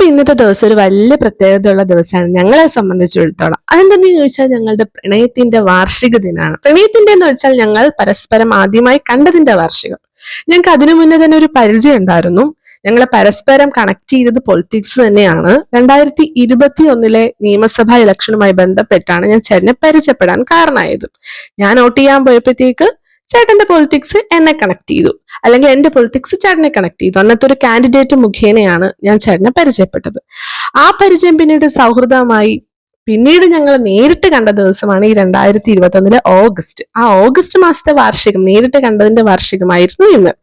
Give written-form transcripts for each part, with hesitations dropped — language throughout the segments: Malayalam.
ഇന്നത്തെ ദിവസം ഒരു വലിയ പ്രത്യേകതയുള്ള ദിവസമാണ് ഞങ്ങളെ സംബന്ധിച്ചിടത്തോളം. അതെന്തെന്ന് ചോദിച്ചാൽ ഞങ്ങളുടെ പ്രണയത്തിന്റെ വാർഷിക ദിനമാണ്. പ്രണയത്തിന്റെ എന്ന് വെച്ചാൽ ഞങ്ങൾ പരസ്പരം ആദ്യമായി കണ്ടതിന്റെ വാർഷികം. ഞങ്ങൾക്ക് അതിനു മുന്നേ തന്നെ ഒരു പരിചയം ഉണ്ടായിരുന്നു. ഞങ്ങളെ പരസ്പരം കണക്ട് ചെയ്തത് പൊളിറ്റിക്സ് തന്നെയാണ്. 2021 നിയമസഭാ ഇലക്ഷനുമായി ബന്ധപ്പെട്ടാണ് ഞാൻ ചേട്ടനെ പരിചയപ്പെടാൻ കാരണമായത്. ഞാൻ വോട്ട് ചെയ്യാൻ പോയപ്പോഴത്തേക്ക് ചേട്ടന്റെ പൊളിറ്റിക്സ് എന്നെ കണക്ട് ചെയ്തു, അല്ലെങ്കിൽ എന്റെ പൊളിറ്റിക്സ് ചേട്ടനെ കണക്ട് ചെയ്തു. അന്നത്തെ ഒരു കാൻഡിഡേറ്റ് മുഖേനയാണ് ഞാൻ ചേട്ടനെ പരിചയപ്പെട്ടത്. ആ പരിചയം പിന്നീട് സൗഹൃദമായി. പിന്നീട് ഞങ്ങൾ നേരിട്ട് കണ്ട ദിവസമാണ് ഈ 2021 ഓഗസ്റ്റ്. ആ ഓഗസ്റ്റ് മാസത്തെ വാർഷികം, നേരിട്ട് കണ്ടതിന്റെ വാർഷികമായിരുന്നു ഇന്ന്.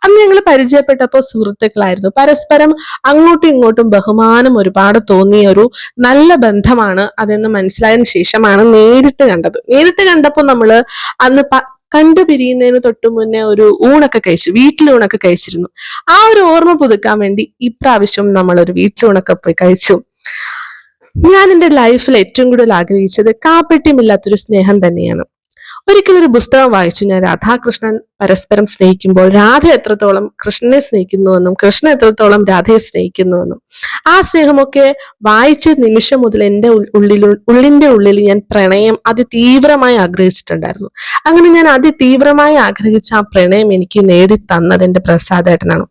അന്ന് ഞങ്ങൾ പരിചയപ്പെട്ടപ്പോൾ സുഹൃത്തുക്കളായിരുന്നു. പരസ്പരം അങ്ങോട്ടും ഇങ്ങോട്ടും ബഹുമാനം ഒരുപാട് തോന്നിയ ഒരു നല്ല ബന്ധമാണ് അതെന്ന് മനസ്സിലായതിനു ശേഷമാണ് നേരിട്ട് കണ്ടത്. നേരിട്ട് കണ്ടപ്പോൾ നമ്മള് അന്ന് കണ്ടു പിരിയുന്നതിന് തൊട്ട് മുന്നേ ഒരു ഊണൊക്കെ കഴിച്ചു, വീട്ടിലൂണൊക്കെ കഴിച്ചിരുന്നു. ആ ഒരു ഓർമ്മ പുതുക്കാൻ വേണ്ടി ഇപ്രാവശ്യം നമ്മൾ ഒരു വീട്ടിലൂണൊക്കെ പോയി കഴിച്ചു. ഞാൻ എൻ്റെ ലൈഫിൽ ഏറ്റവും കൂടുതൽ ആഗ്രഹിച്ചത് കാപട്യമില്ലാത്തൊരു സ്നേഹം തന്നെയാണ്. ഒരിക്കലൊരു പുസ്തകം വായിച്ചു ഞാൻ. രാധാകൃഷ്ണൻ പരസ്പരം സ്നേഹിക്കുമ്പോൾ രാധ എത്രത്തോളം കൃഷ്ണനെ സ്നേഹിക്കുന്നുവെന്നും കൃഷ്ണൻ എത്രത്തോളം രാധയെ സ്നേഹിക്കുന്നുവെന്നും ആ സ്നേഹമൊക്കെ വായിച്ച നിമിഷം മുതൽ എൻ്റെ ഉള്ളിന്റെ ഉള്ളിൽ ഞാൻ പ്രണയം അതിതീവ്രമായി ആഗ്രഹിച്ചിട്ടുണ്ടായിരുന്നു. അങ്ങനെ ഞാൻ അതിതീവ്രമായി ആഗ്രഹിച്ച ആ പ്രണയം എനിക്ക് നേടി തന്നത് എൻ്റെ പ്രസാദേട്ടനാണ്.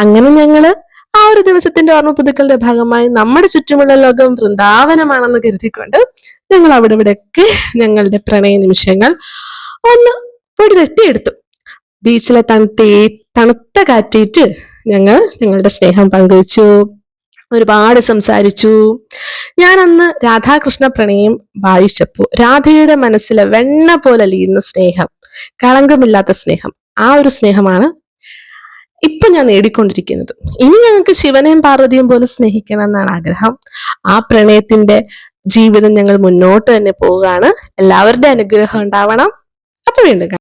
അങ്ങനെ ഞങ്ങള് ആ ഒരു ദിവസത്തിന്റെ ഓർമ്മ പുതുക്കലിന്റെ ഭാഗമായി നമ്മുടെ ചുറ്റുമുള്ള ലോകം വൃന്ദാവനമാണെന്ന് കരുതിക്കൊണ്ട് ഞങ്ങൾ അവിടെ ഇവിടെയൊക്കെ ഞങ്ങളുടെ പ്രണയ നിമിഷങ്ങൾ ഒന്ന് പൊടി തട്ടിയെടുത്തു. ബീച്ചിലെ തണുത്ത കാറ്റേറ്റ് ഞങ്ങളുടെ സ്നേഹം പങ്കുവച്ചു, ഒരുപാട് സംസാരിച്ചു. ഞാൻ അന്ന് രാധാകൃഷ്ണ പ്രണയം വായിച്ചപ്പോ രാധയുടെ മനസ്സിലെ വെണ്ണ പോലെ അലിയുന്ന സ്നേഹം, കളങ്കമില്ലാത്ത സ്നേഹം, ആ ഒരു സ്നേഹമാണ് ഇപ്പൊ ഞാൻ നേടിക്കൊണ്ടിരിക്കുന്നത്. ഇനി ഞങ്ങൾക്ക് ശിവനെയും പാർവതിയും പോലെ സ്നേഹിക്കണം എന്നാണ് ആഗ്രഹം. ആ പ്രണയത്തിന്റെ ജീവിതം ഞങ്ങൾ മുന്നോട്ട് തന്നെ പോവുകയാണ്. എല്ലാവരുടെ അനുഗ്രഹം ഉണ്ടാവണം. അപ്പൊ വീണ്ടും